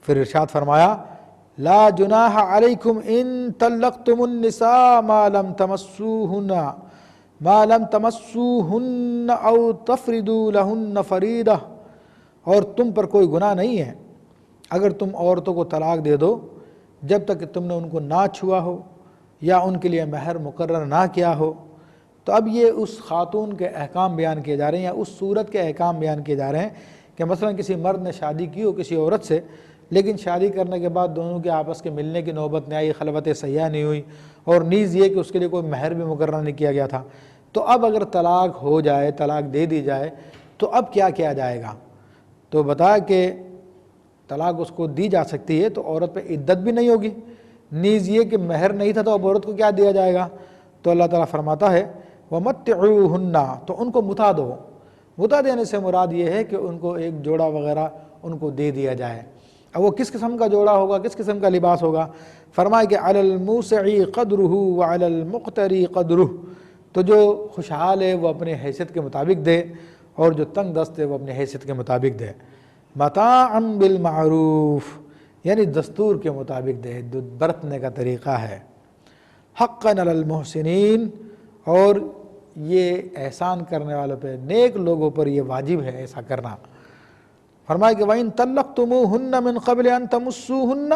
پھر ارشاد فرمایا لا جناح علیکم ان طلقتم النساء ما لم تمسوہن او تفردوا لہن فریدہ، اور تم پر کوئی گناہ نہیں ہے اگر تم عورتوں کو طلاق دے دو جب تک کہ تم نے ان کو نہ چھوا ہو یا ان کے لیے مہر مقرر نہ کیا ہو۔ تو اب یہ اس خاتون کے احکام بیان کیے جا رہے ہیں، یا اس صورت کے احکام بیان کیے جا رہے ہیں کہ مثلا کسی مرد نے شادی کی ہو کسی عورت سے، لیکن شادی کرنے کے بعد دونوں کے آپس کے ملنے کی نوبت نہیں آئی، خلوت صحیحہ نہیں ہوئی، اور نیز یہ کہ اس کے لیے کوئی مہر بھی مقرر نہیں کیا گیا تھا، تو اب اگر طلاق ہو جائے، طلاق دے دی جائے، تو اب کیا کیا جائے گا؟ تو بتایا کہ طلاق اس کو دی جا سکتی ہے تو عورت پہ عدت بھی نہیں ہوگی، نیز یہ کہ مہر نہیں تھا تو اب عورت کو کیا دیا جائے گا؟ تو اللہ تعالیٰ فرماتا ہے وَمَتِّعُوهُنَّ، تو ان کو متع دو۔ متع دینے سے مراد یہ ہے کہ ان کو ایک جوڑا وغیرہ ان کو دے دیا جائے۔ اب وہ کس قسم کا جوڑا ہوگا، کس قسم کا لباس ہوگا؟ فرمائے کہ عَلَى الْمُوسِعِ قَدْرُهُ وَعَلَى الْمُقْتَرِ قَدْرُهُ، تو جو خوشحال ہے وہ اپنے حیثیت کے مطابق دے، اور جو تنگ دست ہے وہ اپنے حیثیت کے مطابق دے۔ متاعا بالمعروف، یعنی دستور کے مطابق دے، جو برتنے کا طریقہ ہے۔ حقا علی المحسنین، اور یہ احسان کرنے والوں پہ، نیک لوگوں پر یہ واجب ہے ایسا کرنا۔ فرمایا کہ وَإِن طَلَّقْتُمُوهُنَّ مِن قَبْلِ أَن تَمُسُّوهُنَّ،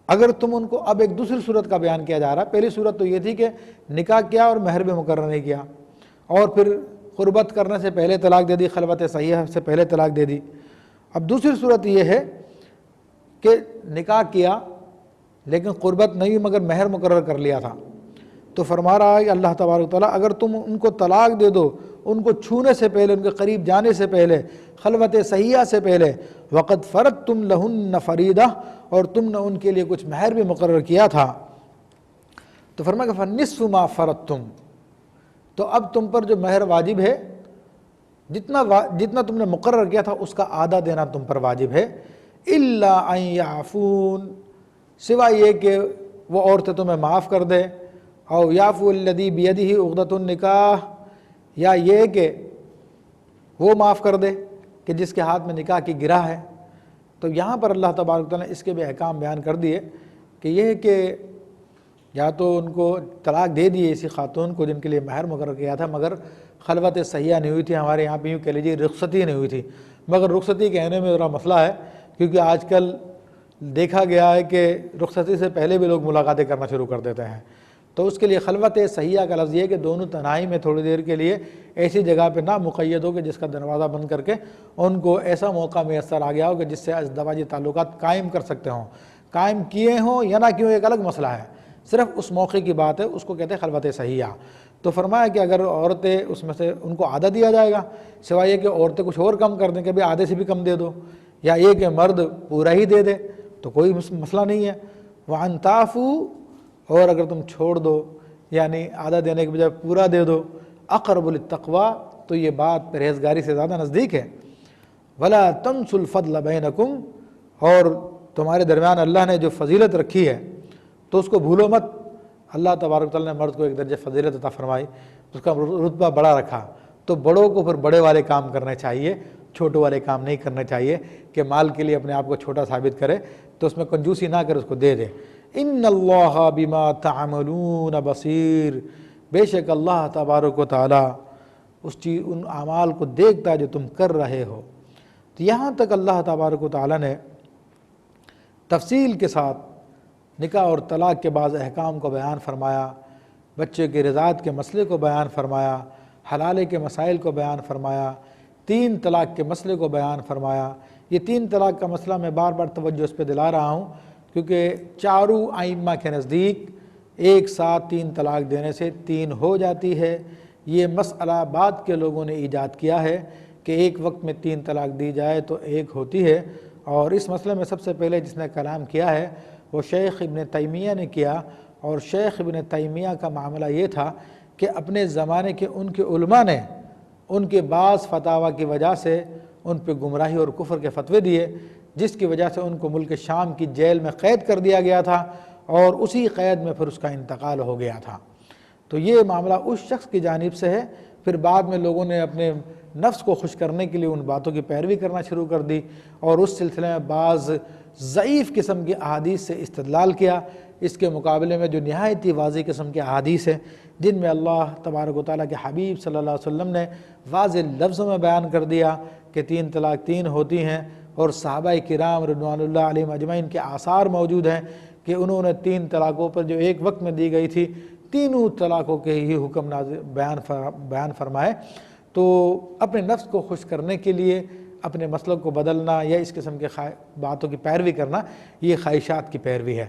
اگر تم ان کو، اب ایک دوسری صورت کا بیان کیا جا رہا ہے۔ پہلی صورت تو یہ تھی کہ نکاح کیا اور مہر بھی مقرر نہیں کیا، اور پھر قربت کرنے سے پہلے طلاق دے دی، خلوت صحیحہ سے پہلے طلاق دے دی۔ اب دوسری صورت یہ ہے کہ نکاح کیا لیکن قربت نہیں مگر مہر مقرر کر لیا تھا، تو فرما رہا ہے کہ اللہ تبارک و تعالیٰ اگر تم ان کو طلاق دے دو، ان کو چھونے سے پہلے، ان کے قریب جانے سے پہلے، خلوت صحیحہ سے پہلے، وقد فرضتم لہن فریدہ، اور تم نے ان کے لیے کچھ مہر بھی مقرر کیا تھا، تو فرمایا کہ فنصف ما فرضتم، تو اب تم پر جو مہر واجب ہے، جتنا تم نے مقرر کیا تھا اس کا آدھا دینا تم پر واجب ہے۔ الا ان یعفون، سوائے یہ کہ وہ عورتیں تمہیں معاف کر دے، او یعفو الذی بیدہ عقدۃ النکاح، یا یہ کہ وہ معاف کر دے کہ جس کے ہاتھ میں نکاح کی گرہ ہے۔ تو یہاں پر اللہ تبارک تعالیٰ نے اس کے بھی احکام بیان کر دیے کہ یہ کہ یا تو ان کو طلاق دے دیے اسی خاتون کو جن کے لیے مہر مقرر کیا تھا مگر خلوت صحیحہ نہیں ہوئی تھی، ہمارے یہاں پہ یوں کہہ لیجیے رخصتی نہیں ہوئی تھی، مگر رخصتی کہنے میں ذرا مسئلہ ہے، کیونکہ آج کل دیکھا گیا ہے کہ رخصتی سے پہلے بھی لوگ ملاقاتیں کرنا شروع کر دیتے ہیں، تو اس کے لیے خلوت صحیحہ کا لفظ یہ ہے کہ دونوں تنہائی میں تھوڑی دیر کے لیے ایسی جگہ پہ نہ مقید ہو کہ جس کا دروازہ بند کر کے ان کو ایسا موقع میسر آ گیا ہو کہ جس سے ازدواجی تعلقات قائم کر سکتے ہوں، قائم کیے ہوں یا نہ کیوں ایک الگ مسئلہ ہے، صرف اس موقع کی بات ہے، اس کو کہتے ہیں خلوت صحیحہ۔ تو فرمایا کہ اگر عورتیں اس میں سے ان کو آدھا دیا جائے گا، سوائے یہ کہ عورتیں کچھ اور کم کر دیں کہ بھئی آدھے سے بھی کم دے دو، یا یہ کہ مرد پورا ہی دے دے تو کوئی مسئلہ نہیں ہے۔ وَأَن تَعْفُوا، اور اگر تم چھوڑ دو یعنی آدھا دینے کے بجائے پورا دے دو، اقرب للتقویٰ، تو یہ بات پرہیزگاری سے زیادہ نزدیک ہے۔ وَلَا تَنسُوا الْفَضْلَ بَيْنَكُمْ، اور تمہارے درمیان اللہ نے جو فضیلت رکھی ہے تو اس کو بھولو مت۔ اللہ تبارک تعالیٰ نے مرد کو ایک درجہ فضیلت عطا فرمائی، اس کا رتبہ بڑا رکھا، تو بڑوں کو پھر بڑے والے کام کرنے چاہیے، چھوٹے والے کام نہیں کرنے چاہیے کہ مال کے لیے اپنے آپ کو چھوٹا ثابت کرے تو اس میں کنجوسی نہ کرے، اس کو دے دے۔ ان اللہ بما تعملون بصیر، بے شک اللہ تبارک و تعالیٰ ان اعمال کو دیکھتا ہے جو تم کر رہے ہو۔ تو یہاں تک اللہ تبارک و تعالیٰ نے تفصیل کے ساتھ نکاح اور طلاق کے بعض احکام کو بیان فرمایا، بچے کی رضاعت کے مسئلے کو بیان فرمایا، حلالے کے مسائل کو بیان فرمایا، 3 طلاق کے مسئلے کو بیان فرمایا۔ یہ 3 طلاق کا مسئلہ میں بار بار توجہ اس پہ دلا رہا ہوں کیونکہ چاروں ائمہ کے نزدیک ایک ساتھ 3 طلاق دینے سے 3 ہو جاتی ہے۔ یہ مسئلہ بعد کے لوگوں نے ایجاد کیا ہے کہ ایک وقت میں 3 طلاق دی جائے تو 1 ہوتی ہے، اور اس مسئلے میں سب سے پہلے جس نے کلام کیا ہے وہ شیخ ابن تیمیہ نے کیا، اور شیخ ابن تیمیہ کا معاملہ یہ تھا کہ اپنے زمانے کے ان کے علماء نے ان کے بعض فتاویٰ کی وجہ سے ان پہ گمراہی اور کفر کے فتوے دیے، جس کی وجہ سے ان کو ملک شام کی جیل میں قید کر دیا گیا تھا، اور اسی قید میں پھر اس کا انتقال ہو گیا تھا۔ تو یہ معاملہ اس شخص کی جانب سے ہے پھر بعد میں لوگوں نے اپنے نفس کو خوش کرنے کے لیے ان باتوں کی پیروی کرنا شروع کر دی، اور اس سلسلے میں بعض ضعیف قسم کی احادیث سے استدلال کیا۔ اس کے مقابلے میں جو نہایت ہی واضح قسم کے احادیث ہیں جن میں اللہ تبارک و تعالیٰ کے حبیب صلی اللہ علیہ وسلم نے واضح لفظوں میں بیان کر دیا کہ 3 طلاق 3 ہوتی ہیں، اور صحابہ کرام رضوان اللہ علیہم اجمعین کے آثار موجود ہیں کہ انہوں نے 3 طلاقوں پر جو ایک وقت میں دی گئی تھی، تینوں طلاقوں کے ہی حکم بیان فرمائے۔ تو اپنے نفس کو خوش کرنے کے لیے اپنے مسلک کو بدلنا یا اس قسم کے باتوں کی پیروی کرنا، یہ خواہشات کی پیروی ہے۔